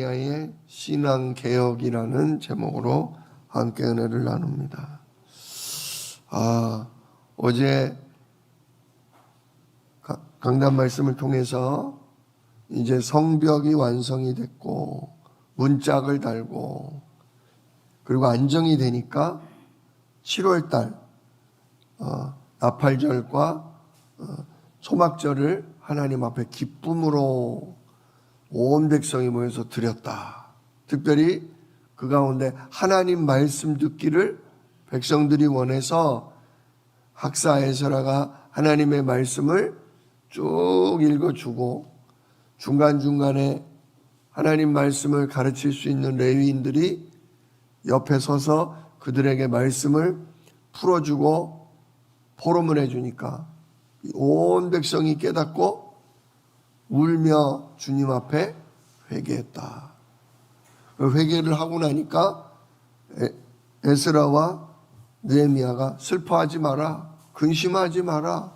의 신앙개혁이라는 제목으로 함께 은혜를 나눕니다. 어제 강단 말씀을 통해서 이제 성벽이 완성이 됐고 문짝을 달고 그리고 안정이 되니까 7월달 나팔절과 소막절을 하나님 앞에 기쁨으로 온 백성이 모여서 드렸다. 특별히 그 가운데 하나님 말씀 듣기를 백성들이 원해서 학사 에스라가 하나님의 말씀을 쭉 읽어주고 중간중간에 하나님 말씀을 가르칠 수 있는 레위인들이 옆에 서서 그들에게 말씀을 풀어주고 포럼을 해주니까 온 백성이 깨닫고 울며 주님 앞에 회개했다. 회개를 하고 나니까 에스라와 느헤미야가 슬퍼하지 마라, 근심하지 마라.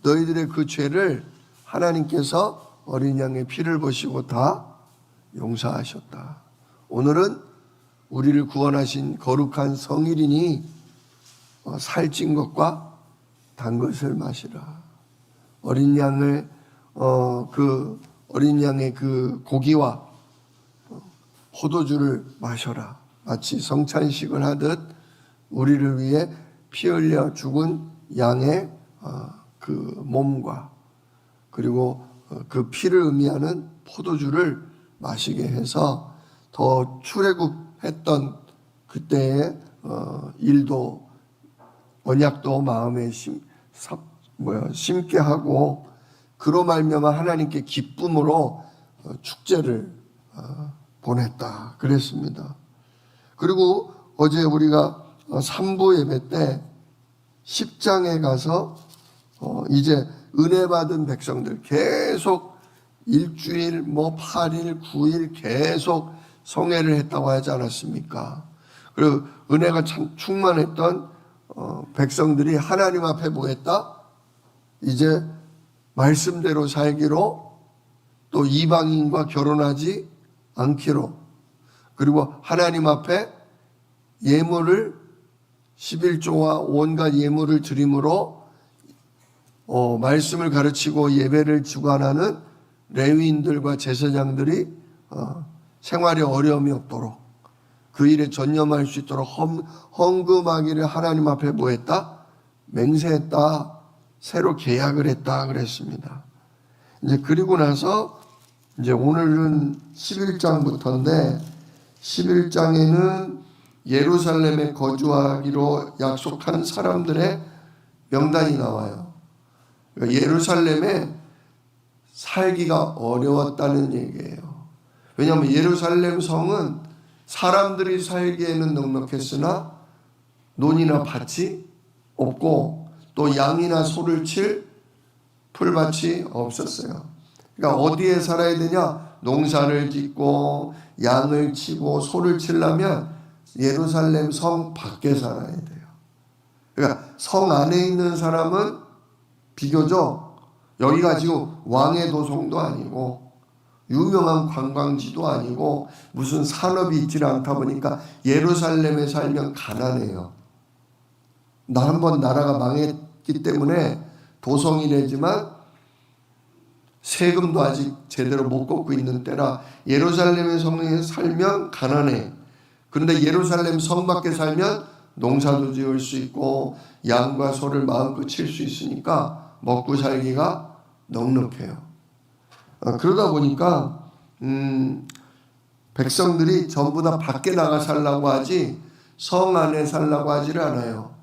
너희들의 그 죄를 하나님께서 어린 양의 피를 보시고 다 용서하셨다. 오늘은 우리를 구원하신 거룩한 성일이니 살찐 것과 단 것을 마시라. 어린 양의 그 고기와 포도주를 마셔라. 마치 성찬식을 하듯 우리를 위해 피 흘려 죽은 양의 그 몸과 그리고 그 피를 의미하는 포도주를 마시게 해서 더 출애굽했던 그때의 일도 언약도 마음에 심게 하고 그로 말미암아 하나님께 기쁨으로 축제를 보냈다 그랬습니다. 그리고 어제 우리가 3부 예배 때 10장에 가서 이제 은혜 받은 백성들 계속 일주일 8일 9일 계속 성회를 했다고 하지 않았습니까? 그리고 은혜가 참 충만했던 백성들이 하나님 앞에 뭐 했다? 이제 말씀대로 살기로, 또 이방인과 결혼하지 않기로, 그리고 하나님 앞에 예물을 11조와 온갖 예물을 드림으로 말씀을 가르치고 예배를 주관하는 레위인들과 제사장들이 생활에 어려움이 없도록 그 일에 전념할 수 있도록 헌금하기를 하나님 앞에 뭐 했다? 맹세했다. 새로 계약을 했다 그랬습니다. 이제 그리고 나서 이제 오늘은 11장부터인데 11장에는 예루살렘에 거주하기로 약속한 사람들의 명단이 나와요. 그러니까 예루살렘에 살기가 어려웠다는 얘기예요. 왜냐하면 예루살렘 성은 사람들이 살기에는 넉넉했으나 논이나 밭이 없고 또 양이나 소를 칠 풀밭이 없었어요. 그러니까 어디에 살아야 되냐? 농사를 짓고 양을 치고 소를 치려면 예루살렘 성 밖에 살아야 돼요. 그러니까 성 안에 있는 사람은 비교적 여기가 지금 왕의 도성도 아니고 유명한 관광지도 아니고 무슨 산업이 있지 않다 보니까 예루살렘에 살면 가난해요. 한번 나라가 망했기 때문에 도성이 되지만 세금도 아직 제대로 못 걷고 있는 때라 예루살렘의 성에 살면 가난해. 그런데 예루살렘 성 밖에 살면 농사도 지을 수 있고 양과 소를 마음껏 칠 수 있으니까 먹고 살기가 넉넉해요. 그러다 보니까 백성들이 전부 다 밖에 나가 살라고 하지 성 안에 살라고 하지를 않아요.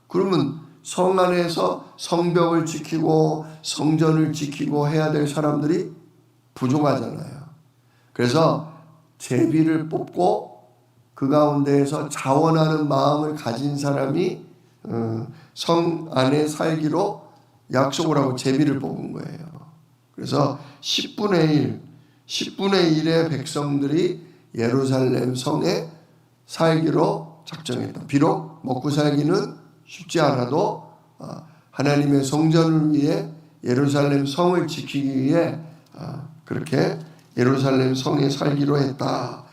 그러면 성 안에서 성벽을 지키고 성전을 지키고 해야 될 사람들이 부족하잖아요. 그래서 제비를 뽑고 그 가운데에서 자원하는 마음을 가진 사람이 성 안에 살기로 약속을 하고 제비를 뽑은 거예요. 그래서 10분의 1의 백성들이 예루살렘 성에 살기로 작정했다. 비록 먹고 살기는 쉽지 않아도 하나님의 성전을 위해 예루살렘 성을 지키기 위해 그렇게 예루살렘 성에 살기로 했다.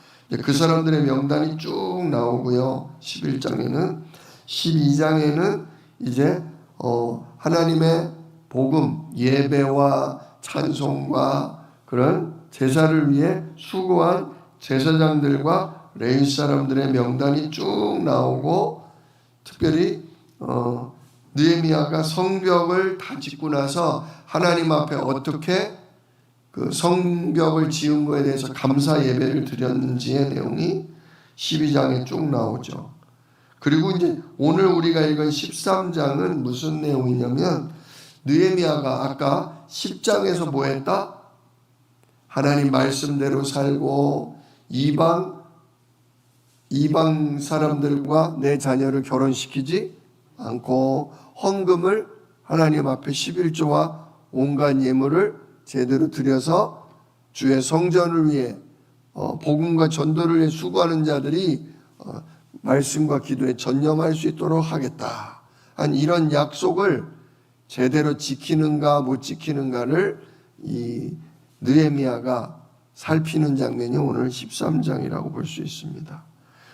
그 사람들의 명단이 쭉 나오고요. 11장에는 12장에는 이제 하나님의 복음, 예배와 찬송과 그런 제사를 위해 수고한 제사장들과 레위 사람들의 명단이 쭉 나오고, 특별히 느헤미야가 성벽을 다 짓고 나서 하나님 앞에 어떻게 그 성벽을 지은 거에 대해서 감사 예배를 드렸는지의 내용이 12장에 쭉 나오죠. 그리고 이제 오늘 우리가 읽은 13장은 무슨 내용이냐면, 느헤미야가 아까 10장에서 뭐 했다? 하나님 말씀대로 살고 이방 사람들과 내 자녀를 결혼시키지 않고 헌금을 하나님 앞에 11조와 온갖 예물을 제대로 드려서 주의 성전을 위해 복음과 전도를 위해 수고하는 자들이 말씀과 기도에 전념할 수 있도록 하겠다 한 이런 약속을 제대로 지키는가 못 지키는가를 이 느헤미야가 살피는 장면이 오늘 13장이라고 볼 수 있습니다.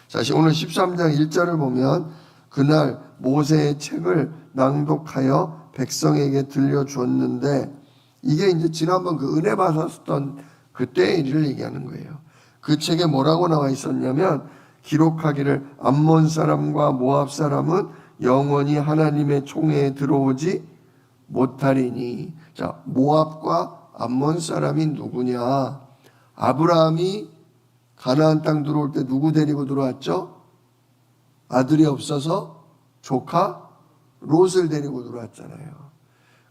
자, 오늘 13장 1절을 보면 그날 모세의 책을 낭독하여 백성에게 들려주었는데, 이게 이제 지난번 그 은혜 받았던 그때의 일을 얘기하는 거예요. 그 책에 뭐라고 나와 있었냐면, 기록하기를 암몬 사람과 모압 사람은 영원히 하나님의 총회에 들어오지 못하리니. 자, 모압과 암몬 사람이 누구냐? 아브라함이 가나안 땅 들어올 때 누구 데리고 들어왔죠? 아들이 없어서 조카 롯을 데리고 들어왔잖아요.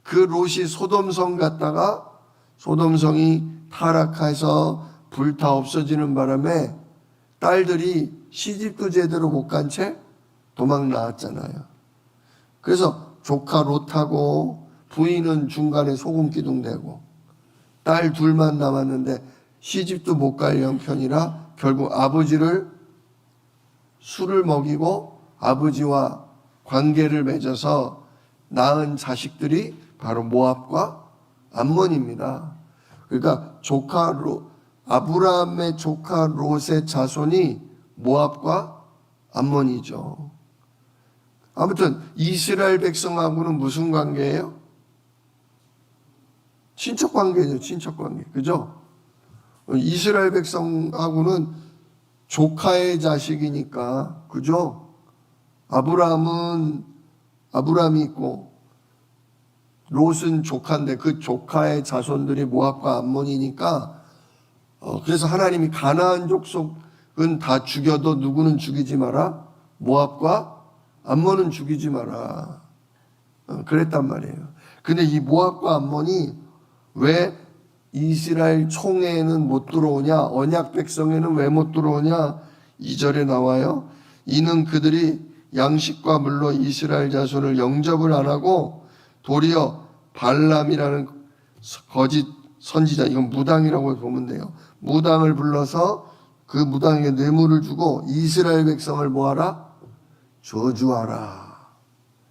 그 롯이 소돔성 갔다가 소돔성이 타락해서 불타 없어지는 바람에 딸들이 시집도 제대로 못 간 채 도망 나왔잖아요. 그래서 조카 롯하고 부인은 중간에 소금 기둥되고 딸 둘만 남았는데 시집도 못 갈 형편이라 결국 아버지를 술을 먹이고 아버지와 관계를 맺어서 낳은 자식들이 바로 모압과 암몬입니다. 그러니까 아브라함의 조카 롯의 자손이 모압과 암몬이죠. 아무튼 이스라엘 백성하고는 무슨 관계예요? 친척 관계죠. 친척 관계. 그죠? 이스라엘 백성하고는 조카의 자식이니까. 그죠? 아브라함이 있고 롯은 조카인데 그 조카의 자손들이 모압과 암몬이니까, 그래서 하나님이 가나안 족속은 다 죽여도 누구는 죽이지 마라. 모압과 암몬은 죽이지 마라. 그랬단 말이에요. 근데 이 모압과 암몬이 왜 이스라엘 총회에는 못 들어오냐? 언약 백성에는 왜 못 들어오냐? 2절에 나와요. 이는 그들이 양식과 물로 이스라엘 자손을 영접을 안 하고 도리어 발람이라는 거짓 선지자, 이건 무당이라고 보면 돼요. 무당을 불러서 그 무당에게 뇌물을 주고 이스라엘 백성을 뭐하라? 저주하라.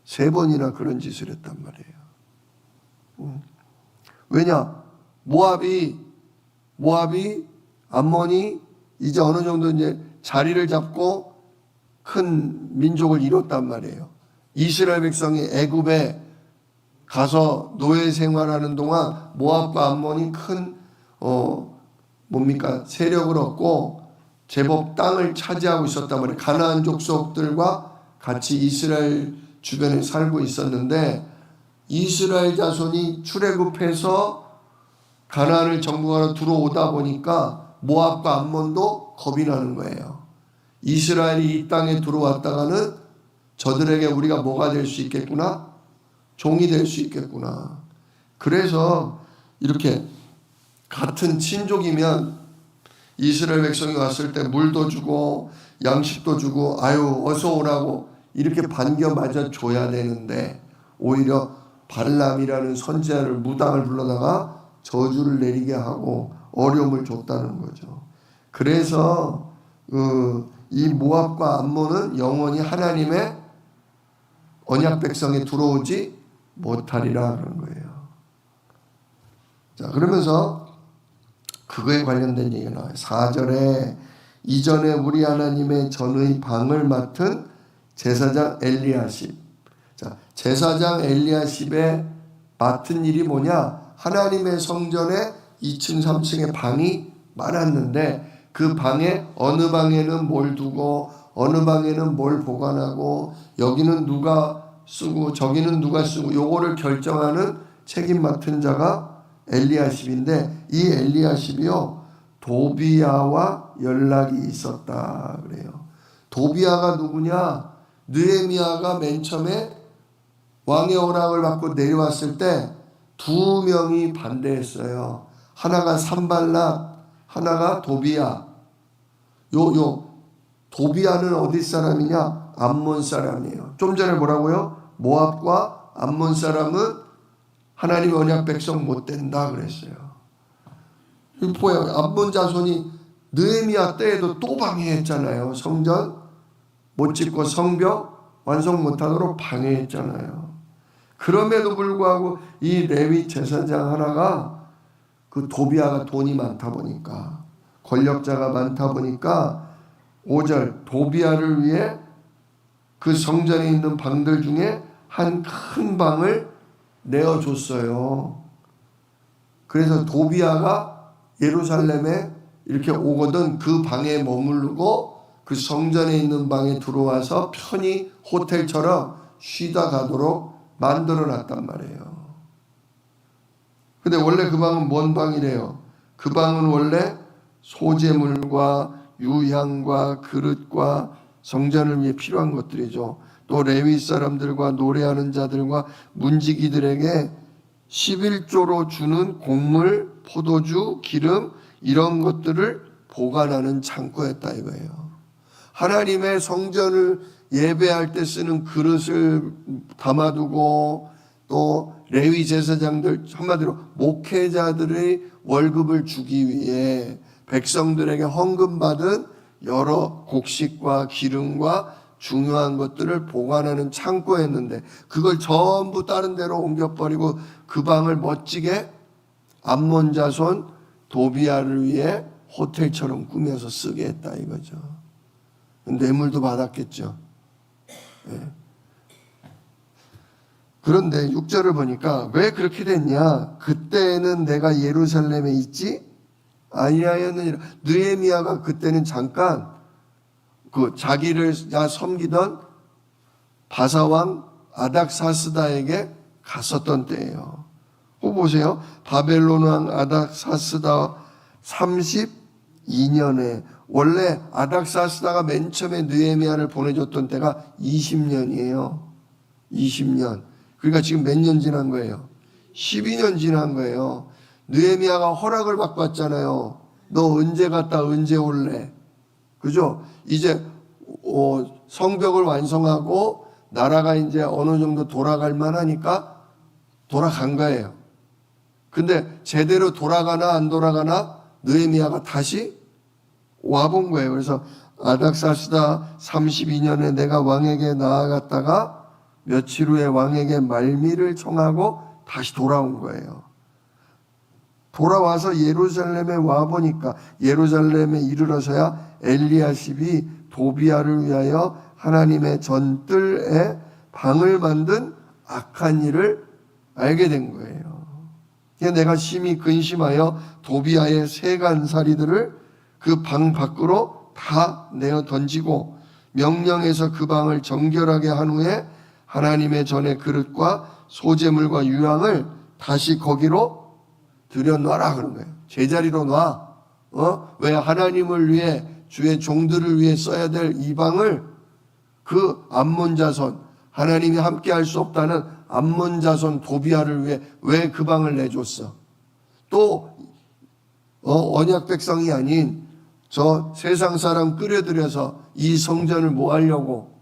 3번이나 그런 짓을 했단 말이에요. 왜냐? 모압이 암몬이 이제 어느 정도 이제 자리를 잡고 큰 민족을 이뤘단 말이에요. 이스라엘 백성이 애굽에 가서 노예 생활하는 동안 모압과 암몬이 큰 세력을 얻고 제법 땅을 차지하고 있었단 말이에요. 가나안 족속들과 같이 이스라엘 주변에 살고 있었는데, 이스라엘 자손이 출애굽해서 가나안을 정복하러 들어오다 보니까 모압과 암몬도 겁이 나는 거예요. 이스라엘이 이 땅에 들어왔다가는 저들에게 우리가 뭐가 될 수 있겠구나? 종이 될 수 있겠구나. 그래서 이렇게 같은 친족이면 이스라엘 백성이 왔을 때 물도 주고 양식도 주고 아유 어서 오라고 이렇게 반겨 맞아 줘야 되는데, 오히려 발람이라는 선지자를 무당을 불러다가 저주를 내리게 하고 어려움을 줬다는 거죠. 그래서 이 모압과 암몬은 영원히 하나님의 언약 백성에 들어오지 못하리라 그런 거예요. 자, 그러면서 그 그거에 관련된 얘기가 나와요. 4절에 이전에 우리 하나님의 전의 방을 맡은 제사장 엘리야십. 자, 제사장 엘리야십의 맡은 일이 뭐냐? 하나님의 성전에 2층, 3층에 방이 많았는데 그 방에 어느 방에는 뭘 두고 어느 방에는 뭘 보관하고 여기는 누가 쓰고 저기는 누가 쓰고 요거를 결정하는 책임 맡은 자가 엘리야십인데 이 엘리야십이요 도비야와 연락이 있었다 그래요. 도비야가 누구냐? 느헤미야가 맨 처음에 왕의 허락을 받고 내려왔을 때 두 명이 반대했어요. 하나가 산발락, 하나가 도비야. 도비야는 어디 사람이냐? 암몬 사람이에요. 좀 전에 뭐라고요? 모압과 암몬 사람은 하나님 언약 백성 못 된다 그랬어요. 보여요. 암몬 자손이 느헤미야 때에도 또 방해했잖아요. 성전 못 짓고 성벽 완성 못하도록 방해했잖아요. 그럼에도 불구하고 이 레위 제사장 하나가 그 도비야가 돈이 많다 보니까 권력자가 많다 보니까 5절 도비야를 위해 그 성전에 있는 방들 중에 한 큰 방을 내어줬어요. 그래서 도비야가 예루살렘에 이렇게 오거든 그 방에 머무르고 그 성전에 있는 방에 들어와서 편히 호텔처럼 쉬다 가도록 만들어 놨단 말이에요. 근데 원래 그 방은 뭔 방이래요? 그 방은 원래 소재물과 유향과 그릇과 성전을 위해 필요한 것들이죠. 또 레위 사람들과 노래하는 자들과 문지기들에게 11조로 주는 곡물, 포도주, 기름 이런 것들을 보관하는 창고였다 이거예요. 하나님의 성전을 예배할 때 쓰는 그릇을 담아두고 또 레위 제사장들 한마디로 목회자들의 월급을 주기 위해 백성들에게 헌금받은 여러 곡식과 기름과 중요한 것들을 보관하는 창고였는데 그걸 전부 다른 데로 옮겨버리고 그 방을 멋지게 암몬 자손 도비야를 위해 호텔처럼 꾸며서 쓰게 했다 이거죠. 뇌물도 받았겠죠. 네. 그런데 6절을 보니까 왜 그렇게 됐냐? 그때는 내가 예루살렘에 있지 아니하였느니라. 느헤미야가 그때는 잠깐 그 자기를 섬기던 바사왕 아닥사스다에게 갔었던 때예요. 꼭 보세요. 바벨론 왕 아닥사스다 32년에 원래 아닥사스다가 맨 처음에 느헤미야를 보내줬던 때가 20년이에요. 20년. 그러니까 지금 몇 년 지난 거예요? 12년 지난 거예요. 느헤미야가 허락을 받고 왔잖아요. 너 언제 갔다 언제 올래? 그죠? 이제 성벽을 완성하고 나라가 이제 어느 정도 돌아갈 만하니까 돌아간 거예요. 근데 제대로 돌아가나 안 돌아가나 느헤미야가 다시 와본 거예요. 그래서 아닥사스다 32년에 내가 왕에게 나아갔다가 며칠 후에 왕에게 말미를 청하고 다시 돌아온 거예요. 돌아와서 예루살렘에 와보니까 예루살렘에 이르러서야 엘리야십이 도비야를 위하여 하나님의 전뜰에 방을 만든 악한 일을 알게 된 거예요. 내가 심히 근심하여 도비야의 세간살이들을 그 방 밖으로 다 내어 던지고 명령해서 그 방을 정결하게 한 후에 하나님의 전의 그릇과 소재물과 유향을 다시 거기로 들여놔라 그런 거예요. 제자리로 놔. 왜 하나님을 위해 주의 종들을 위해 써야 될 이 방을 그 암몬 자손 하나님이 함께 할 수 없다는 암몬 자손 도비야를 위해 왜 그 방을 내줬어? 또 언약 백성이 아닌 저 세상 사람 끌어들여서 이 성전을 뭐 하려고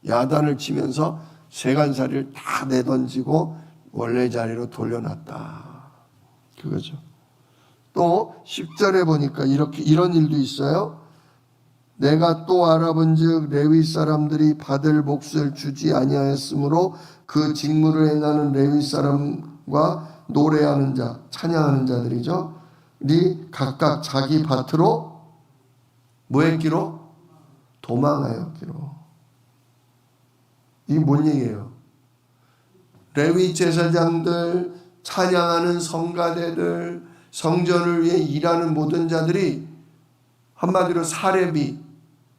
야단을 치면서 세간살이를 다 내던지고 원래 자리로 돌려놨다. 그거죠. 또 10절에 보니까 이런 일도 있어요. 내가 또 알아본즉 레위 사람들이 받을 몫을 주지 아니하였으므로 그 직무를 행하는 레위 사람과 노래하는 자, 찬양하는 자들이죠. 각각 자기 밭으로 뭐 했기로? 도망하였기로. 이게 뭔 얘기예요? 레위 제사장들, 찬양하는 성가대들, 성전을 위해 일하는 모든 자들이 한마디로 사례비,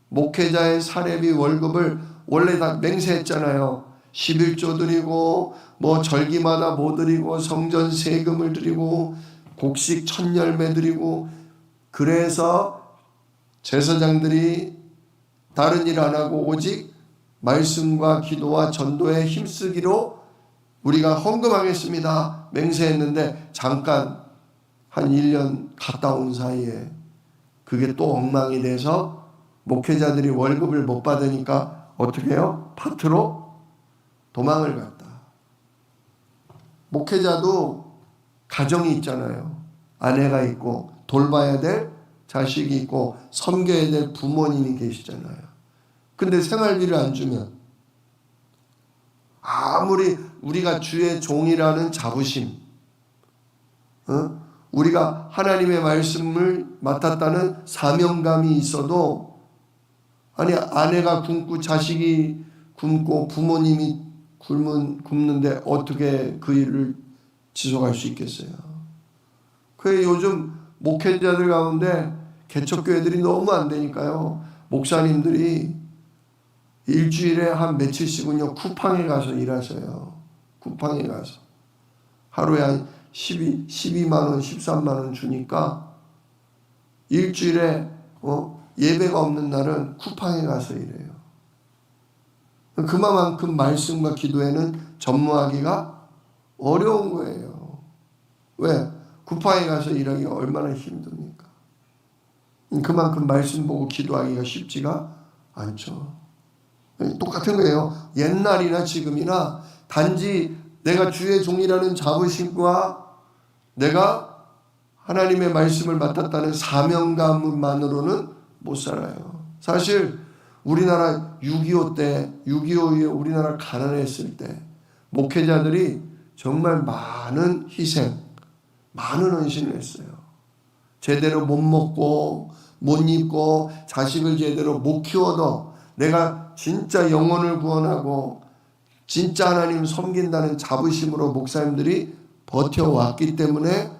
목회자의 사례비 월급을 원래 다 맹세했잖아요. 11조 드리고 뭐 절기마다 뭐 드리고 성전 세금을 드리고 곡식 1000열매 드리고. 그래서 제사장들이 다른 일 안 하고 오직 말씀과 기도와 전도에 힘쓰기로 우리가 헌금하겠습니다 맹세했는데, 잠깐 한 1년 갔다 온 사이에 그게 또 엉망이 돼서 목회자들이 월급을 못 받으니까 어떻게 해요? 밭으로 도망을 갔다. 목회자도 가정이 있잖아요. 아내가 있고 돌봐야 될 자식이 있고 섬겨야 될 부모님이 계시잖아요. 근데 생활비를 안 주면 아무리 우리가 주의 종이라는 자부심, 우리가 하나님의 말씀을 맡았다는 사명감이 있어도, 아니 아내가 굶고 자식이 굶고 부모님이 굶는데 어떻게 그 일을 지속할 수 있겠어요? 그게 요즘 목회자들 가운데 개척교회들이 너무 안 되니까요, 목사님들이 일주일에 한 며칠씩은요 쿠팡에 가서 일하셔요. 쿠팡에 가서 하루에 한 12만 원, 13만 원 주니까 일주일에 예배가 없는 날은 쿠팡에 가서 일해요. 그만큼 말씀과 기도에는 전무하기가 어려운 거예요. 왜? 쿠팡에 가서 일하기가 얼마나 힘듭니까? 그만큼 말씀 보고 기도하기가 쉽지가 않죠. 똑같은 거예요. 옛날이나 지금이나 단지 내가 주의 종이라는 자부심과 내가 하나님의 말씀을 맡았다는 사명감만으로는 못 살아요. 사실 우리나라 6.25 때, 6.25 이후에 우리나라 가난했을 때 목회자들이 정말 많은 희생, 많은 헌신을 했어요. 제대로 못 먹고 못 입고 자식을 제대로 못 키워도 내가 진짜 영혼을 구원하고 진짜 하나님 섬긴다는 자부심으로 목사님들이 버텨왔기 때문에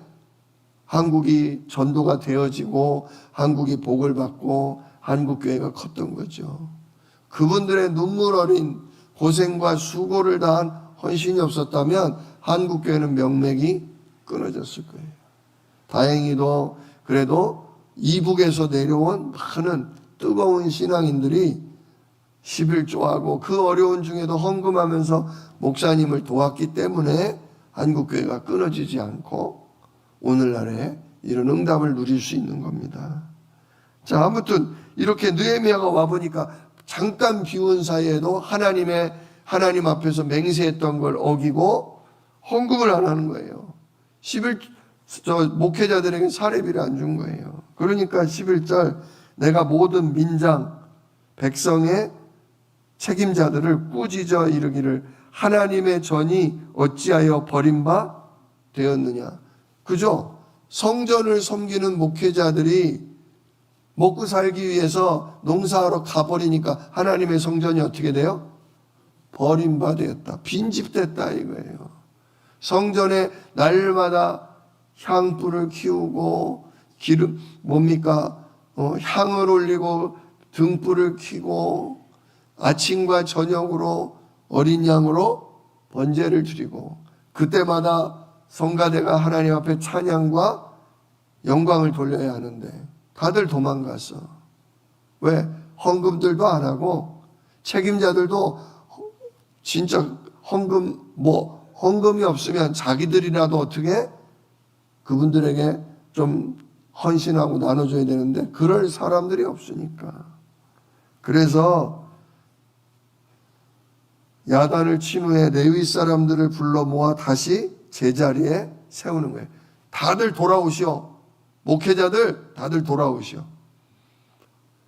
한국이 전도가 되어지고 한국이 복을 받고 한국교회가 컸던 거죠. 그분들의 눈물 어린 고생과 수고를 다한 헌신이 없었다면 한국교회는 명맥이 끊어졌을 거예요. 다행히도 그래도 이북에서 내려온 많은 뜨거운 신앙인들이 11조하고 그 어려운 중에도 헌금하면서 목사님을 도왔기 때문에 한국교회가 끊어지지 않고 오늘날에 이런 응답을 누릴 수 있는 겁니다. 자, 아무튼 이렇게 느헤미야가 와보니까 잠깐 비운 사이에도 하나님 앞에서 맹세했던 걸 어기고 헌금을 안 하는 거예요. 목회자들에게 사례비를 안 준 거예요. 그러니까 11절, 내가 모든 민장 백성의 책임자들을 꾸짖어 이르기를 하나님의 전이 어찌하여 버림바 되었느냐. 그죠? 성전을 섬기는 목회자들이 먹고 살기 위해서 농사하러 가버리니까 하나님의 성전이 어떻게 돼요? 버림바 되었다. 빈집됐다 이거예요. 성전에 날마다 향불을 키우고 향을 올리고 등불을 켜고 아침과 저녁으로 어린 양으로 번제를 드리고 그때마다 성가대가 하나님 앞에 찬양과 영광을 돌려야 하는데 다들 도망갔어. 왜? 헌금들도 안 하고 책임자들도 진짜 헌금이 없으면 자기들이라도 어떻게 그분들에게 좀 헌신하고 나눠줘야 되는데 그럴 사람들이 없으니까. 그래서 야단을 친 후에 레위 사람들을 불러 모아 다시 제자리에 세우는 거예요. 다들 돌아오시오. 목회자들 다들 돌아오시오.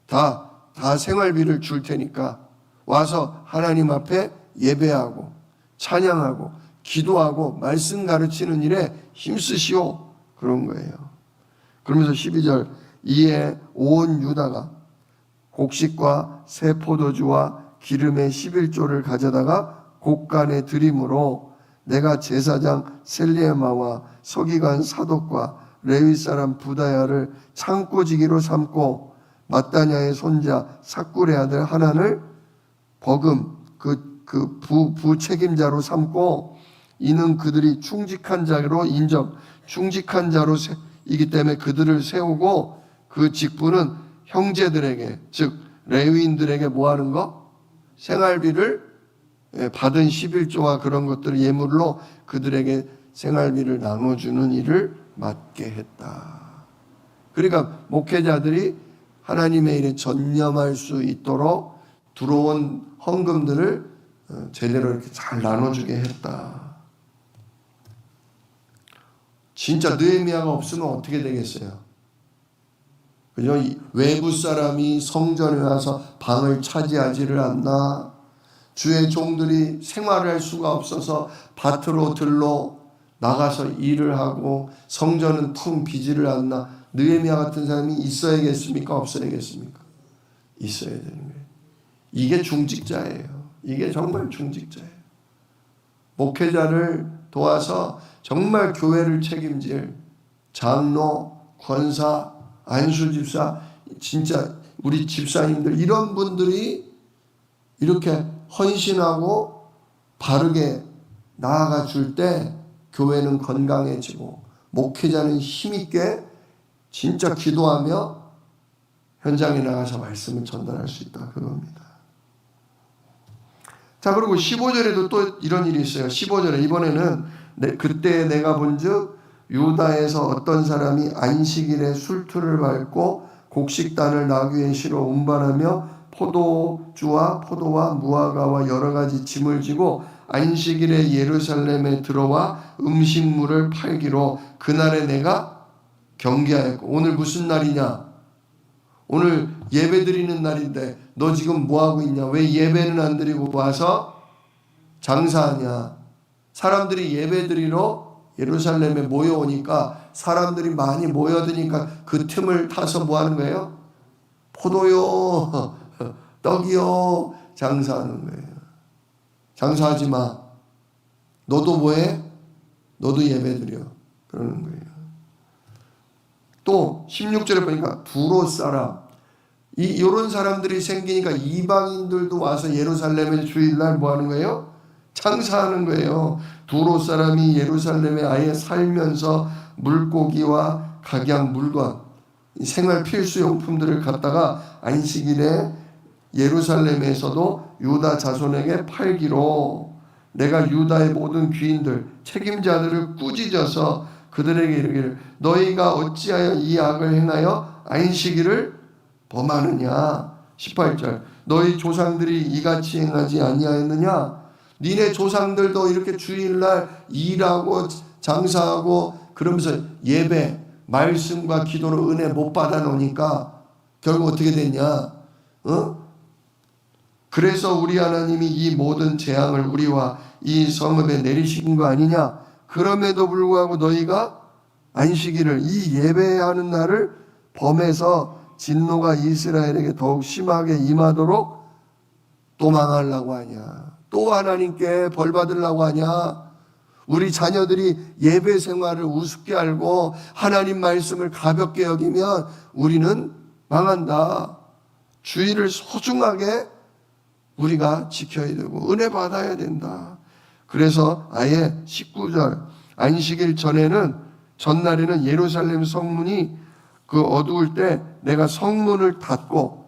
다 생활비를 줄 테니까 와서 하나님 앞에 예배하고 찬양하고 기도하고 말씀 가르치는 일에 힘쓰시오. 그런 거예요. 그러면서 12절 이에 온 유다가 곡식과 새 포도주와 기름의 11조를 가져다가 곡간에 드림으로 내가 제사장 셀리에마와 서기관 사독과 레위 사람 부다야를 창고지기로 삼고 마따냐의 손자 삭굴의 아들 하난을 버금 부 책임자로 삼고 이는 그들이 충직한 자로 인정 충직한 자로 이기 때문에 그들을 세우고 그 직분은 형제들에게 즉 레위인들에게 뭐 하는 거? 생활비를 받은 11조와 그런 것들을 예물로 그들에게 생활비를 나눠주는 일을 맡게 했다. 그러니까 목회자들이 하나님의 일에 전념할 수 있도록 들어온 헌금들을 제대로 이렇게 잘 나눠주게 했다. 진짜 느헤미야가 없으면 어떻게 되겠어요? 그죠? 외부 사람이 성전에 와서 방을 차지하지를 않나? 주의 종들이 생활할 수가 없어서 밭으로 들러 나가서 일을 하고 성전은 텅 비지를 않나? 느헤미야 같은 사람이 있어야겠습니까? 없어야겠습니까? 있어야 되는 거예요. 이게 중직자예요. 이게 정말 중직자예요. 목회자를 도와서 정말 교회를 책임질 장로, 권사, 안수집사, 진짜 우리 집사님들 이런 분들이 이렇게 헌신하고 바르게 나아가 줄 때 교회는 건강해지고 목회자는 힘있게 진짜 기도하며 현장에 나가서 말씀을 전달할 수 있다 그겁니다. 자, 그리고 15절에도 또 이런 일이 있어요. 15절에 이번에는 그때 내가 본즉 유다에서 어떤 사람이 안식일에 술투를 밟고 곡식단을 나귀에 실어 운반하며 포도주와 포도와 무화과와 여러 가지 짐을 지고 안식일에 예루살렘에 들어와 음식물을 팔기로 그날에 내가 경계하였고. 오늘 무슨 날이냐? 오늘 예배 드리는 날인데 너 지금 뭐하고 있냐? 왜 예배는 안 드리고 와서 장사하냐? 사람들이 예배 드리러 예루살렘에 모여오니까 사람들이 많이 모여드니까 그 틈을 타서 뭐 하는 거예요? 포도요, 떡이요, 장사하는 거예요. 장사하지 마. 너도 뭐해? 너도 예배 드려. 그러는 거예요. 또 16절에 보니까 두로 사람. 이런 사람들이 생기니까 이방인들도 와서 예루살렘에 주일날 뭐 하는 거예요? 장사하는 거예요. 두로 사람이 예루살렘에 아예 살면서 물고기와 각양 물건, 생활 필수용품들을 갖다가 안식일에 예루살렘에서도 유다 자손에게 팔기로 내가 유다의 모든 귀인들, 책임자들을 꾸짖어서 그들에게 이르기를 너희가 어찌하여 이 악을 행하여 안식일을 범하느냐. 18절 너희 조상들이 이같이 행하지 아니하였느냐. 니네 조상들도 이렇게 주일날 일하고 장사하고 그러면서 예배 말씀과 기도로 은혜 못 받아 놓으니까 결국 어떻게 됐냐? 그래서 우리 하나님이 이 모든 재앙을 우리와 이 성읍에 내리신 거 아니냐? 그럼에도 불구하고 너희가 안식일을 이 예배하는 날을 범해서 진노가 이스라엘에게 더욱 심하게 임하도록 또 망하려고 하냐? 또 하나님께 벌 받으려고 하냐? 우리 자녀들이 예배 생활을 우습게 알고 하나님 말씀을 가볍게 여기면 우리는 망한다. 주의를 소중하게 우리가 지켜야 되고 은혜 받아야 된다. 그래서 아예 19절 안식일 전날에는 예루살렘 성문이 그 어두울 때 내가 성문을 닫고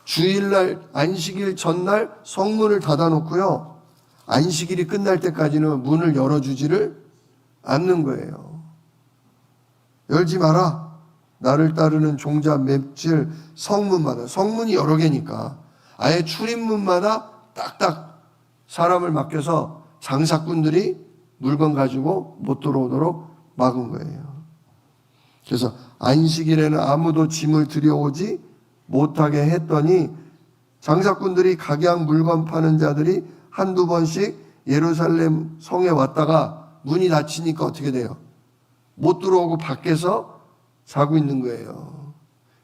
주일날 안식일 전날 성문을 닫아놓고요. 안식일이 끝날 때까지는 문을 열어주지를 않는 거예요. 열지 마라. 나를 따르는 종자 맺질 성문마다 성문이 여러 개니까 아예 출입문마다 딱딱 사람을 맡겨서 장사꾼들이 물건 가지고 못 들어오도록 막은 거예요. 그래서 안식일에는 아무도 짐을 들여오지 못하게 했더니 장사꾼들이 각양 물건 파는 자들이 한두 번씩 예루살렘 성에 왔다가 문이 닫히니까 어떻게 돼요? 못 들어오고 밖에서 사고 있는 거예요.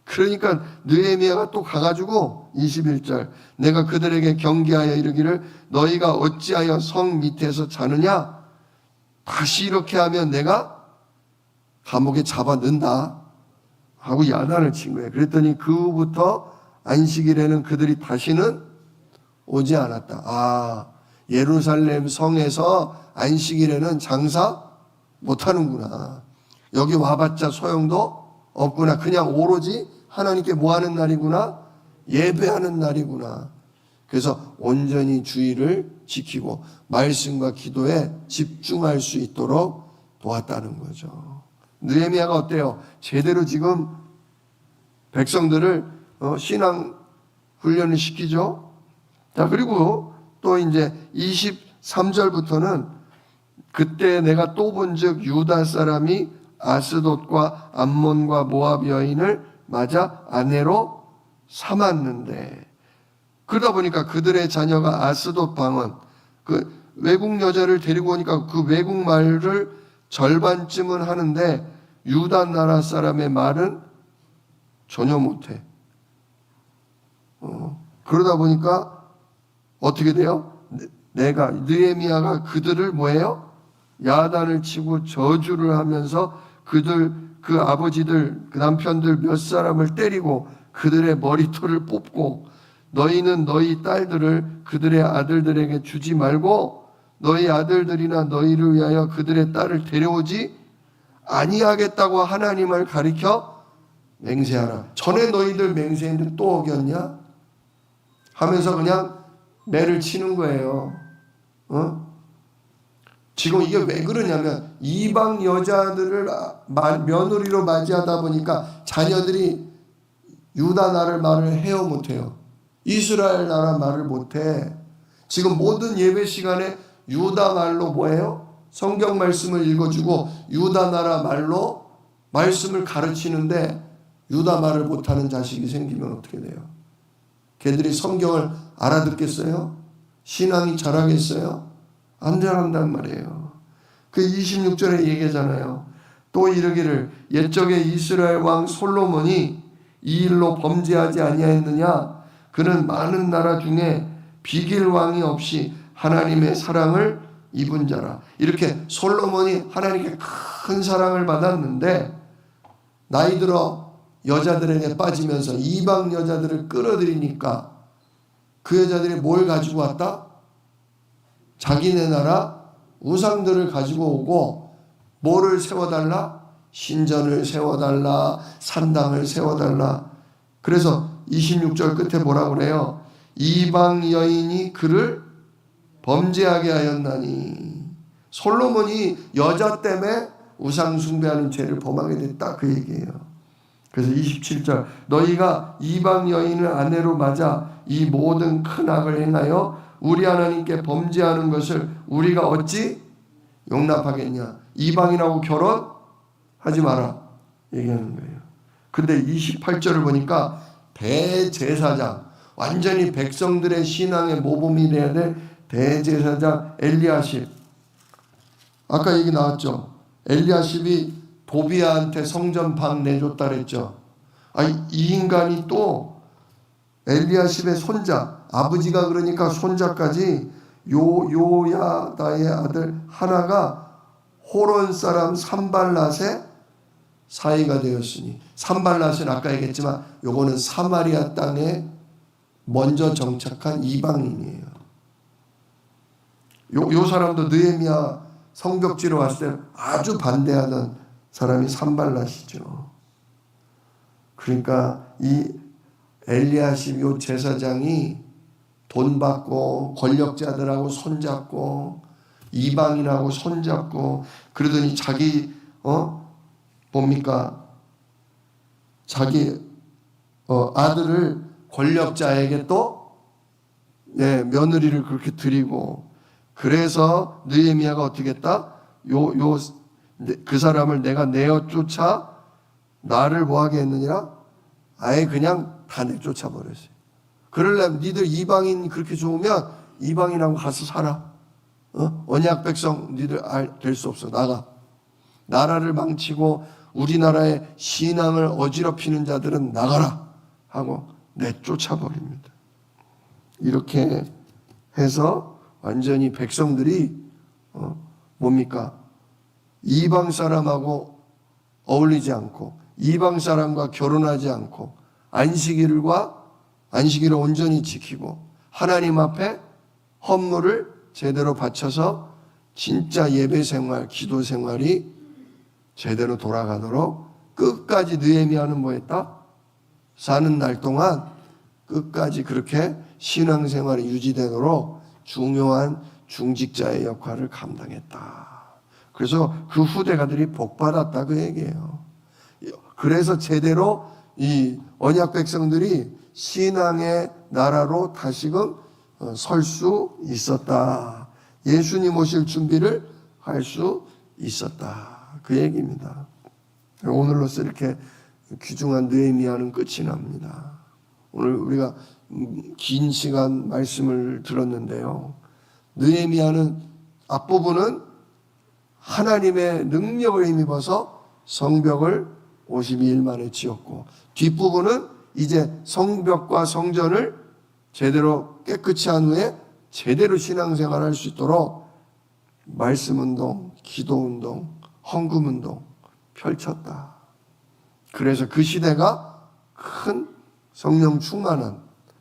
그러니까 느헤미야가 또 가가지고 21절 내가 그들에게 경계하여 이르기를 너희가 어찌하여 성 밑에서 자느냐 다시 이렇게 하면 내가 감옥에 잡아 넣는다 하고 야단을 친 거예요. 그랬더니 그 후부터 안식일에는 그들이 다시는 오지 않았다. 예루살렘 성에서 안식일에는 장사 못하는구나. 여기 와봤자 소용도 없구나. 그냥 오로지 하나님께 뭐하는 날이구나? 예배하는 날이구나. 그래서 온전히 주의를 지키고 말씀과 기도에 집중할 수 있도록 도왔다는 거죠. 느헤미야가 어때요? 제대로 지금 백성들을 신앙 훈련을 시키죠. 자, 그리고 또 이제 23절부터는 그때 내가 또 본즉 유다 사람이 아스돗과 암몬과 모압 여인을 맞아 아내로 삼았는데 그러다 보니까 그들의 자녀가 아스돗 방언 그 외국 여자를 데리고 오니까 그 외국 말을 절반쯤은 하는데 유다 나라 사람의 말은 전혀 못해. 그러다 보니까 어떻게 돼요? 내가 느헤미야가 그들을 뭐예요? 야단을 치고 저주를 하면서 그들 그 아버지들 그 남편들 몇 사람을 때리고 그들의 머리털을 뽑고 너희는 너희 딸들을 그들의 아들들에게 주지 말고 너희 아들들이나 너희를 위하여 그들의 딸을 데려오지 아니하겠다고 하나님을 가리켜 맹세하라. 전에 너희들 맹세했는데 또 어겼냐? 하면서 그냥 매를 치는 거예요. 지금 이게 왜 그러냐면 이방 여자들을 며느리로 맞이하다 보니까 자녀들이 유다 나라 말을 해요 못해요? 이스라엘 나라 말을 못해. 지금 모든 예배 시간에 유다 말로 뭐예요? 성경 말씀을 읽어주고 유다 나라 말로 말씀을 가르치는데 유다 말을 못하는 자식이 생기면 어떻게 돼요? 걔들이 성경을 알아듣겠어요? 신앙이 자라겠어요? 안 자란단 말이에요. 그 26절에 얘기하잖아요. 또 이르기를 옛적에 이스라엘 왕 솔로몬이 이 일로 범죄하지 아니하였느냐? 그는 많은 나라 중에 비길 왕이 없이 하나님의 사랑을 입은 자라. 이렇게 솔로몬이 하나님께 큰 사랑을 받았는데 나이 들어 여자들에게 빠지면서 이방 여자들을 끌어들이니까 그 여자들이 뭘 가지고 왔다? 자기네 나라 우상들을 가지고 오고 뭐를 세워달라? 신전을 세워달라, 산당을 세워달라. 그래서 26절 끝에 뭐라고 그래요? 이방 여인이 그를 범죄하게 하였나니. 솔로몬이 여자 때문에 우상 숭배하는 죄를 범하게 됐다 그 얘기예요. 그래서 27절 너희가 이방 여인을 아내로 맞아 이 모든 큰 악을 행하여 우리 하나님께 범죄하는 것을 우리가 어찌 용납하겠냐. 이방인하고 결혼하지 마라 얘기하는 거예요. 근데 28절을 보니까 대제사장 완전히 백성들의 신앙의 모범이 돼야 될 대제사장 엘리야십. 아까 얘기 나왔죠. 엘리야십이 도비아한테 성전 방 내줬다 그랬죠. 이 인간이 또 엘리야십의 손자, 아버지가 그러니까 손자까지 요야다의 아들 하나가 호론 사람 산발랏의 사이가 되었으니, 산발랏은 아까 얘기했지만 요거는 사마리아 땅에 먼저 정착한 이방인이에요. 요 사람도 느헤미야 성벽지로 왔을 때 아주 반대하던 사람이 산발랏이죠. 그러니까 이 엘리야십 요 제사장이 돈 받고 권력자들하고 손잡고 이방인하고 손잡고 그러더니 자기 뭡니까? 자기 아들을 권력자에게 또 며느리를 그렇게 드리고 그래서 느헤미야가 어떻게 했다? 그 사람을 내가 내어 쫓아 나를 뭐하게 했느니라? 아예 그냥 다 내쫓아 버렸어요. 그러려면 니들 이방인 그렇게 좋으면 이방인하고 가서 살아. 언약 백성 니들 될 수 없어. 나가. 나라를 망치고 우리나라의 신앙을 어지럽히는 자들은 나가라 하고 내쫓아 버립니다. 이렇게 해서 완전히 백성들이 뭡니까? 이방 사람하고 어울리지 않고 이방 사람과 결혼하지 않고 안식일을 온전히 지키고 하나님 앞에 헌물을 제대로 바쳐서 진짜 예배 생활, 기도 생활이 제대로 돌아가도록 끝까지 느헤미야는 뭐했다? 사는 날 동안 끝까지 그렇게 신앙생활이 유지되도록 중요한 중직자의 역할을 감당했다. 그래서 그 후대가들이 복받았다 그 얘기예요. 그래서 제대로 이 언약 백성들이 신앙의 나라로 다시금 설 수 있었다. 예수님 오실 준비를 할 수 있었다. 그 얘기입니다. 오늘로써 이렇게 귀중한 느헤미야는 끝이 납니다. 오늘 우리가 긴 시간 말씀을 들었는데요. 느헤미야는 앞부분은 하나님의 능력을 힘입어서 성벽을 52일 만에 지었고 뒷부분은 이제 성벽과 성전을 제대로 깨끗이 한 후에 제대로 신앙생활을 할 수 있도록 말씀운동, 기도운동, 헌금운동 펼쳤다. 그래서 그 시대가 큰 성령 충만한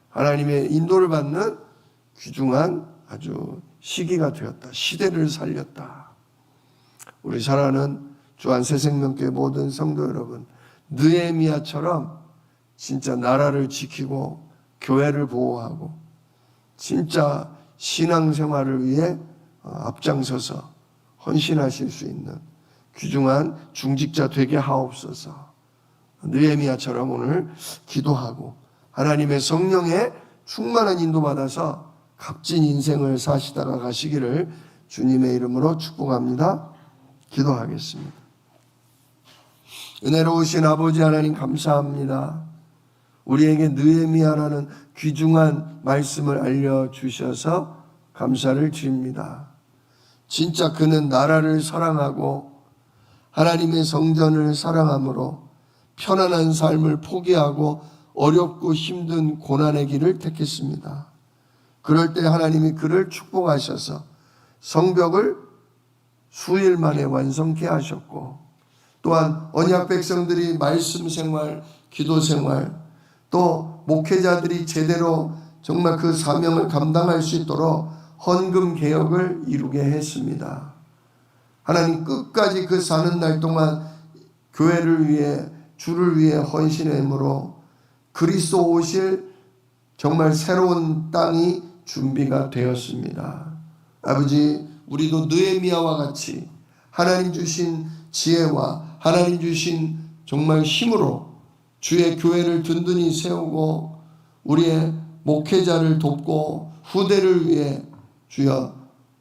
하나님의 인도를 받는 귀중한 아주 시기가 되었다. 시대를 살렸다. 우리 사랑하는 주한 새생명교회 모든 성도 여러분, 느헤미야처럼 진짜 나라를 지키고 교회를 보호하고 진짜 신앙생활을 위해 앞장서서 헌신하실 수 있는 귀중한 중직자 되게 하옵소서. 느헤미야처럼 오늘 기도하고 하나님의 성령에 충만한 인도받아서 값진 인생을 사시다가 가시기를 주님의 이름으로 축복합니다. 기도하겠습니다. 은혜로우신 아버지 하나님 감사합니다. 우리에게 느헤미야라는 귀중한 말씀을 알려주셔서 감사를 드립니다. 진짜 그는 나라를 사랑하고 하나님의 성전을 사랑함으로 편안한 삶을 포기하고 어렵고 힘든 고난의 길을 택했습니다. 그럴 때 하나님이 그를 축복하셔서 성벽을 수일 만에 완성케 하셨고 또한 언약 백성들이 말씀 생활, 기도 생활 또 목회자들이 제대로 정말 그 사명을 감당할 수 있도록 헌금 개혁을 이루게 했습니다. 하나님 끝까지 그 사는 날 동안 교회를 위해 주를 위해 헌신함으로 그리스도 오실 정말 새로운 땅이 준비가 되었습니다. 아버지, 우리도 느헤미야와 같이 하나님 주신 지혜와 하나님 주신 정말 힘으로 주의 교회를 든든히 세우고 우리의 목회자를 돕고 후대를 위해 주여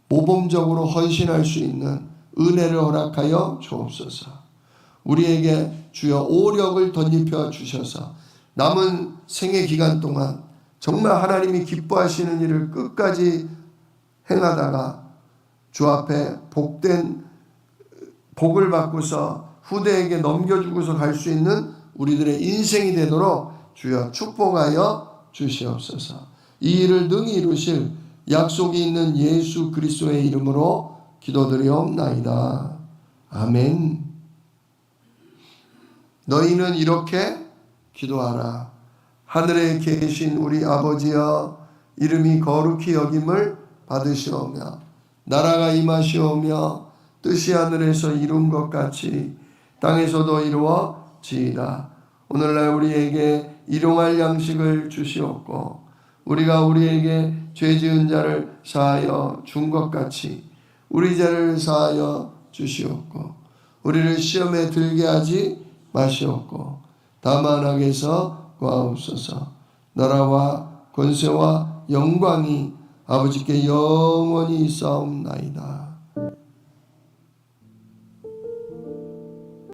모범적으로 헌신할 수 있는 은혜를 허락하여 주옵소서. 우리에게 주여 오력을 덧입혀 주셔서 남은 생애 기간 동안 정말 하나님이 기뻐하시는 일을 끝까지 행하다가 주 앞에 복된 복을 받고서 후대에게 넘겨주고서 갈 수 있는 우리들의 인생이 되도록 주여 축복하여 주시옵소서. 이 일을 능히 이루실 약속이 있는 예수 그리스도의 이름으로 기도드리옵나이다. 아멘. 너희는 이렇게 기도하라. 하늘에 계신 우리 아버지여, 이름이 거룩히 여김을 받으시오며 나라가 임하시오며 뜻이 하늘에서 이룬 것 같이 땅에서도 이루어지이다. 오늘날 우리에게 일용할 양식을 주시옵고 우리가 우리에게 죄 지은 자를 사하여 준 것 같이 우리 죄를 사하여 주시옵고 우리를 시험에 들게 하지 마시옵고 다만 악에서 구하옵소서. 나라와 권세와 영광이 아버지께 영원히 있사옵나이다.